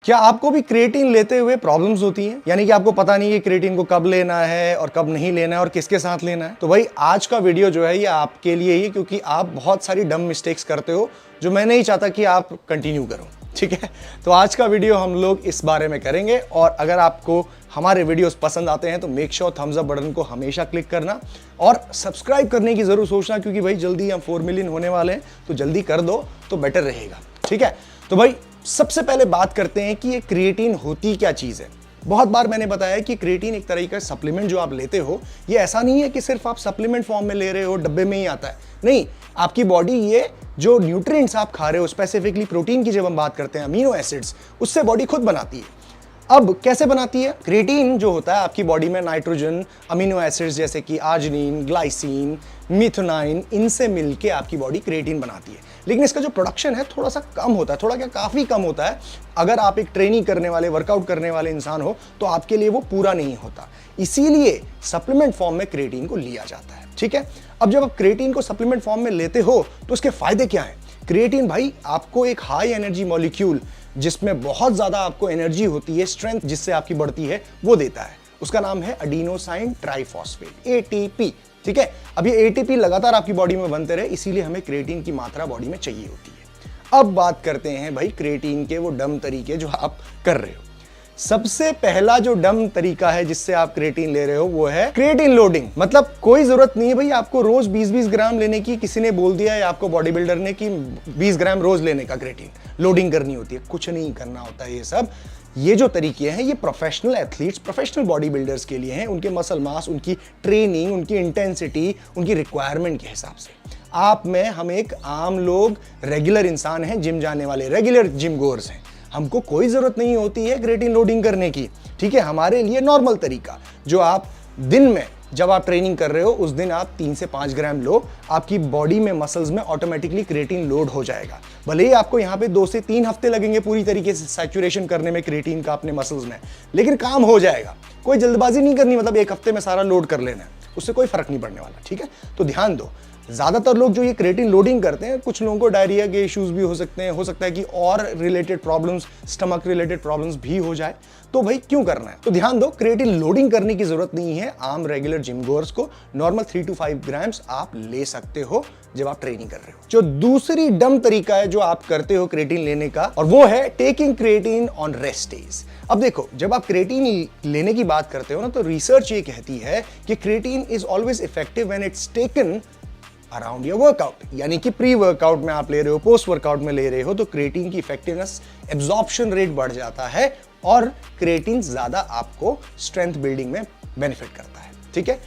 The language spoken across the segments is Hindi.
क्या आपको भी क्रिएटिन लेते हुए प्रॉब्लम्स होती हैं? यानी कि आपको पता नहीं है क्रिएटिन को कब लेना है और कब नहीं लेना है और किसके साथ लेना है? तो भाई आज का वीडियो जो है ये आपके लिए ही, क्योंकि आप बहुत सारी डम मिस्टेक्स करते हो जो मैं नहीं चाहता कि आप कंटिन्यू करो। ठीक है, तो आज का वीडियो हम लोग इस बारे में करेंगे। और अगर आपको हमारे वीडियोस पसंद आते हैं तो make sure thumbs up button को हमेशा क्लिक करना और सब्सक्राइब करने की जरूर सोचना, क्योंकि भाई जल्दी हम 4 मिलियन होने वाले हैं, तो जल्दी कर दो तो बेटर रहेगा। ठीक है, तो भाई सबसे पहले बात करते हैं कि ये क्रिएटिन होती क्या चीज है। बहुत बार मैंने बताया कि क्रिएटिन एक तरह का सप्लीमेंट जो आप लेते हो, ये ऐसा नहीं है कि सिर्फ आप सप्लीमेंट फॉर्म में ले रहे हो, डब्बे में ही आता है। नहीं, आपकी बॉडी ये जो न्यूट्रिएंट्स आप खा रहे हो, स्पेसिफिकली प्रोटीन की जब हम बात करते हैं, अमीनो एसिड्स, उससे बॉडी खुद बनाती है। अब कैसे बनाती है? क्रिएटिन जो होता है आपकी बॉडी में नाइट्रोजन, अमीनो एसिड्स जैसे कि आर्जिनिन, ग्लाइसिन, मिथोनाइन, इनसे मिलके आपकी बॉडी क्रिएटिन बनाती है। लेकिन इसका जो प्रोडक्शन है थोड़ा सा कम होता है, थोड़ा क्या काफी कम होता है। अगर आप एक ट्रेनिंग करने वाले, वर्कआउट करने वाले इंसान हो तो आपके लिए वो पूरा नहीं होता। इसीलिए सप्लीमेंट फॉर्म में क्रिएटिन को लिया जाता है। ठीक है, अब जब आप क्रिएटिन को सप्लीमेंट फॉर्म में लेते हो तो उसके फायदे क्या हैं? क्रिएटिन भाई आपको एक हाई एनर्जी मॉलिक्यूल, जिसमें बहुत ज्यादा आपको एनर्जी होती है, स्ट्रेंथ जिससे आपकी बढ़ती है, वो देता है। उसका नाम है एडिनोसाइन ट्राइफॉस्फेट, एटीपी। ठीक है, अब ये एटीपी लगातार आपकी बॉडी में बनते रहे, इसीलिए हमें क्रिएटिन की मात्रा बॉडी में चाहिए होती है। अब बात करते हैं भाई क्रिएटिन के वो डम तरीके जो आप कर रहे हो। सबसे पहला जो डम तरीका है जिससे आप क्रिएटिन ले रहे हो वो है क्रिएटिन लोडिंग। मतलब कोई जरूरत नहीं है भाई आपको रोज 20-20 ग्राम लेने की। किसी ने बोल दिया है आपको, बॉडी बिल्डर ने, कि 20 ग्राम रोज लेने का क्रिएटिन लोडिंग करनी होती है। कुछ नहीं करना होता है। ये सब ये जो तरीके हैं ये professional athletes, professional body builders के लिए हैं। उनके मसल मास, उनकी ट्रेनिंग, उनकी इंटेंसिटी, उनकी रिक्वायरमेंट के हिसाब से। आप में हम एक आम लोग, रेगुलर इंसान हैं, जिम जाने वाले रेगुलर जिम गोअर्स हैं। हमको कोई जरूरत नहीं होती है क्रिएटिन लोडिंग करने की। ठीक है, हमारे लिए नॉर्मल तरीका जो आप दिन में जब आप ट्रेनिंग कर रहे हो उस दिन आप 3 से 5 ग्राम लो, आपकी बॉडी में, मसल्स में ऑटोमेटिकली क्रिएटिन लोड हो जाएगा। भले ही आपको यहाँ पे 2 से 3 हफ्ते लगेंगे पूरी तरीके से सैचुरेशन करने में क्रिएटिन का अपने मसल्स में, लेकिन काम हो जाएगा। कोई जल्दबाजी नहीं करनी, मतलब 1 हफ्ते में सारा लोड कर लेना है, उससे कोई फर्क नहीं पड़ने वाला। ठीक है, तो ध्यान दो। ज्यादातर लोग जो ये क्रिएटिन लोडिंग करते हैं, कुछ लोगों को डायरिया के इश्यूज भी हो सकते हैं, हो सकता है कि और related problems, stomach related problems भी हो जाए। तो भाई क्यों करना है? तो ध्यान दो, क्रिएटिन लोडिंग करने की जरूरत नहीं है। आम रेगुलर जिम गोअर्स को नॉर्मल 3 to 5 ग्राम्स आप ले सकते हो जब आप ट्रेनिंग कर रहे हो। जो दूसरी डम तरीका है जो आप करते हो क्रिएटिन लेने का, और वो है taking creatine on rest days. अब देखो, जब आप क्रिएटिन लेने की बात करते हो ना, तो रिसर्च ये कहती है कि creatine is always effective when it's taken around your workout. यानी कि प्री वर्कआउट में आप ले रहे हो, पोस्ट वर्कआउट में ले रहे हो, तो क्रिएटिन की इफेक्टिवनेस, एब्जॉर्प्शन रेट बढ़ जाता है और क्रिएटिन ज्यादा आपको स्ट्रेंथ बिल्डिंग में बेनिफिट करता है। ठीक है,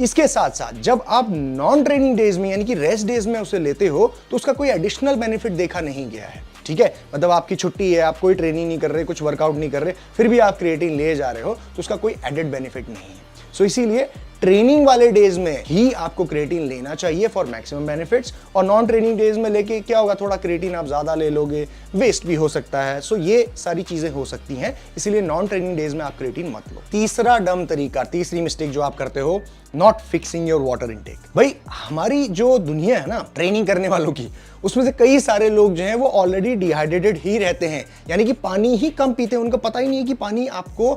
इसके साथ साथ जब आप नॉन ट्रेनिंग डेज में, यानी कि रेस्ट डेज में उसे लेते हो, तो उसका कोई एडिशनल बेनिफिट देखा नहीं गया है। ठीक है, मतलब आपकी छुट्टी है, आप कोई ट्रेनिंग नहीं कर रहे, कुछ वर्कआउट नहीं कर रहे, फिर भी आप क्रिएटिन ले जा रहे हो, तो उसका कोई एडेड बेनिफिट नहीं है। सो इसीलिए ट्रेनिंग वाले डेज में ही आपको क्रिएटिन लेना चाहिए फॉर मैक्सिमम बेनिफिट्स। और नॉन ट्रेनिंग डेज में लेके क्या होगा, थोड़ा क्रिएटिन आप ज्यादा ले लोगे, वेस्ट भी हो सकता है। सो ये सारी चीजें हो सकती हैं, इसीलिए नॉन ट्रेनिंग डेज में आप क्रिएटिन मत लो। तीसरा डम तरीका, तीसरी मिस्टेक जो आप करते हो, not fixing your water intake. भाई हमारी जो दुनिया है ना ट्रेनिंग करने वालों की, उसमें से कई सारे लोग जो हैं वो ऑलरेडी डिहाइड्रेटेड ही रहते हैं, यानी कि पानी ही कम पीते हैं। उनको पता ही नहीं है कि पानी आपको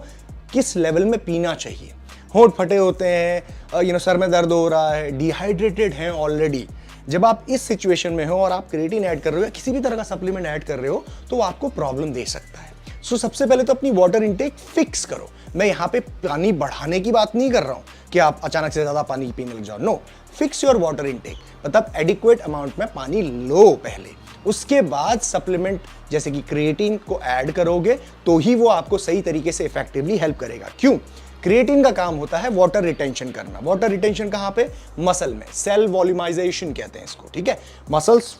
किस लेवल में पीना चाहिए। होंठ फटे होते हैं, सर में दर्द हो रहा है, डिहाइड्रेटेड हैं ऑलरेडी। जब आप इस सिचुएशन में हो और आप क्रिएटिन ऐड कर रहे हो या किसी भी तरह का सप्लीमेंट ऐड कर रहे हो, तो वो आपको प्रॉब्लम दे सकता है। सो सबसे पहले तो अपनी वाटर इनटेक फिक्स करो। मैं यहाँ पे पानी बढ़ाने की बात नहीं कर रहा हूँ कि आप अचानक से ज्यादा पानी पीने लग जाओ। No, fix your water intake, मतलब एडिक्वेट अमाउंट में पानी लो पहले। उसके बाद सप्लीमेंट जैसे कि क्रिएटिन को ऐड करोगे तो ही वो आपको सही तरीके से इफेक्टिवली हेल्प करेगा। क्यों? क्रिएटिन का काम होता है वाटर रिटेंशन करना। वाटर रिटेंशन कहां पे? मसल में। सेल वॉल्यूमाइजेशन कहते हैं इसको। ठीक है, मसल्स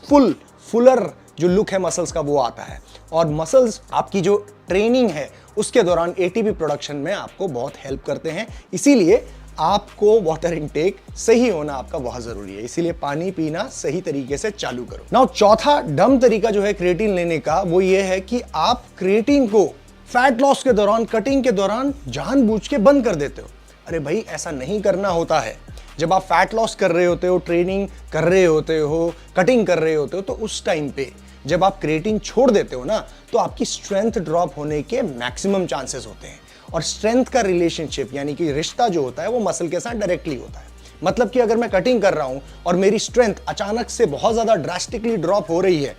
फुलर जो लुक है मसल्स का वो आता है। और मसल्स आपकी जो ट्रेनिंग है उसके दौरान एटीपी प्रोडक्शन में आपको बहुत हेल्प करते हैं। इसीलिए आपको वाटर इनटेक सही होना आपका बहुत जरूरी है। इसीलिए पानी पीना सही तरीके से चालू करो। नाउ चौथा डम तरीका जो है क्रिएटिन लेने का, वो ये है कि आप क्रिएटिन को फैट लॉस के दौरान, कटिंग के दौरान जानबूझ के बंद कर देते हो। अरे भाई ऐसा नहीं करना होता है। जब आप फैट लॉस कर रहे होते हो, ट्रेनिंग कर रहे होते हो, कटिंग कर रहे होते हो, तो उस टाइम पे जब आप क्रिएटिन छोड़ देते हो ना तो आपकी स्ट्रेंथ ड्रॉप होने के मैक्सिमम चांसेस होते हैं। और स्ट्रेंथ का रिलेशनशिप यानी कि रिश्ता जो होता है वो मसल के साथ डायरेक्टली होता है। मतलब कि अगर मैं कटिंग कर रहा हूं और मेरी स्ट्रेंथ अचानक से बहुत ज्यादा ड्रास्टिकली ड्रॉप हो रही है,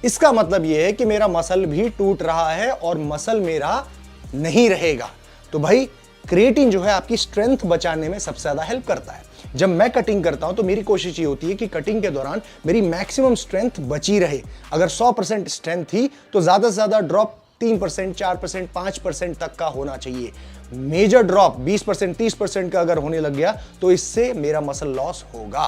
इसका मतलब यह है कि मेरा मसल भी टूट रहा है और मसल मेरा नहीं रहेगा। तो भाई क्रिएटिन जो है आपकी स्ट्रेंथ बचाने में सबसे ज्यादा हेल्प करता है। जब मैं कटिंग करता हूं तो मेरी कोशिश ये होती है कि कटिंग के दौरान मेरी मैक्सिमम स्ट्रेंथ बची रहे। अगर 100% स्ट्रेंथ थी तो ज्यादा से ज्यादा ड्रॉप 3%, 4%, 5% तक का होना चाहिए। मेजर ड्रॉप 20%, 30% का अगर होने लग गया तो इससे मेरा मसल लॉस होगा।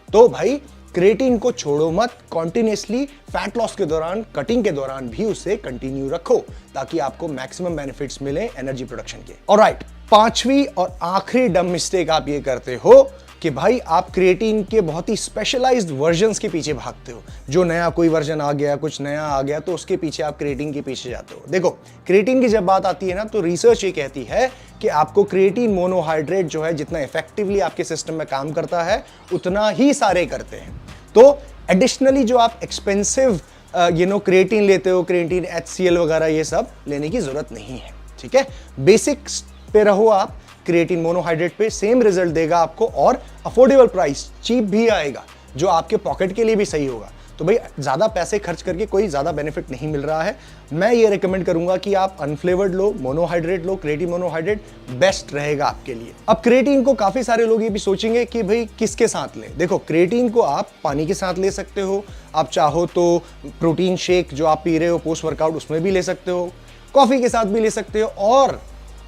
तो भाई क्रिएटिन को छोड़ो मत, कॉन्टिन्यूसली फैट लॉस के दौरान, कटिंग के दौरान भी उसे कंटिन्यू रखो ताकि आपको मैक्सिमम बेनिफिट्स मिले एनर्जी प्रोडक्शन के। ऑलराइट, पांचवी और आखिरी डम मिस्टेक आप ये करते हो कि भाई आप क्रिएटिन के बहुत ही स्पेशलाइज्ड वर्जन्स के पीछे भागते हो। जो नया कोई वर्जन आ गया, कुछ नया आ गया तो उसके पीछे आप क्रिएटिन के पीछे जाते हो। देखो, क्रिएटिन की जब बात आती है ना तो रिसर्च ये कहती है कि आपको क्रिएटिन मोनोहाइड्रेट जो है जितना इफेक्टिवली आपके सिस्टम में काम करता है उतना ही सारे करते हैं। तो एडिशनली जो आप एक्सपेंसिव क्रिएटिन लेते हो, क्रिएटिन HCl वगैरह, ये सब लेने की जरूरत नहीं है। ठीक है, बेसिक्स पे रहो आप, क्रिएटिन मोनोहाइड्रेट पे सेम रिजल्ट देगा आपको और अफोर्डेबल प्राइस, चीप भी आएगा जो आपके पॉकेट के लिए भी सही होगा। तो भाई ज्यादा पैसे खर्च करके कोई ज्यादा बेनिफिट नहीं मिल रहा है। मैं ये रिकमेंड करूंगा कि आप अनफ्लेवर्ड लो, मोनोहाइड्रेट लो, क्रिएटिन मोनोहाइड्रेट बेस्ट रहेगा आपके लिए। अब क्रिएटिन को काफी सारे लोग ये भी सोचेंगे कि भाई किसके साथ लें। देखो, क्रिएटिन को आप पानी के साथ ले सकते हो, आप चाहो तो प्रोटीन शेक जो आप पी रहे हो पोस्ट वर्कआउट उसमें भी ले सकते हो, कॉफी के साथ भी ले सकते हो और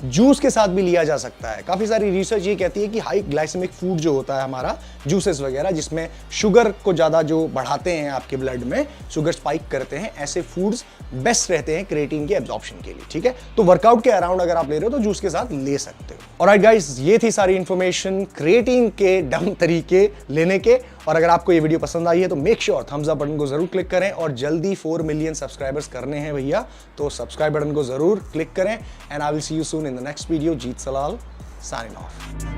जूस के साथ भी लिया जा सकता है। काफी सारी रिसर्च ये कहती है कि हाई ग्लाइसेमिक फूड जो होता है हमारा, जूसेस वगैरह जिसमें शुगर को ज्यादा जो बढ़ाते हैं आपके ब्लड में, शुगर स्पाइक करते हैं, ऐसे फूड्स बेस्ट रहते हैं क्रिएटिन के एब्जॉर्प्शन के लिए। ठीक है, तो वर्कआउट के अराउंड अगर आप ले रहे हो तो जूस के साथ ले सकते हो। ऑलराइट गाइस, ये थी सारी इंफॉर्मेशन क्रिएटिन के डम तरीके लेने के। और अगर आपको ये वीडियो पसंद आई है तो make sure thumbs up button को जरूर क्लिक करें और जल्दी 4 मिलियन सब्सक्राइबर्स करने हैं भैया, तो सब्सक्राइब बटन को जरूर क्लिक करें। And I will see you soon in the next video. Jeet Salal, signing off.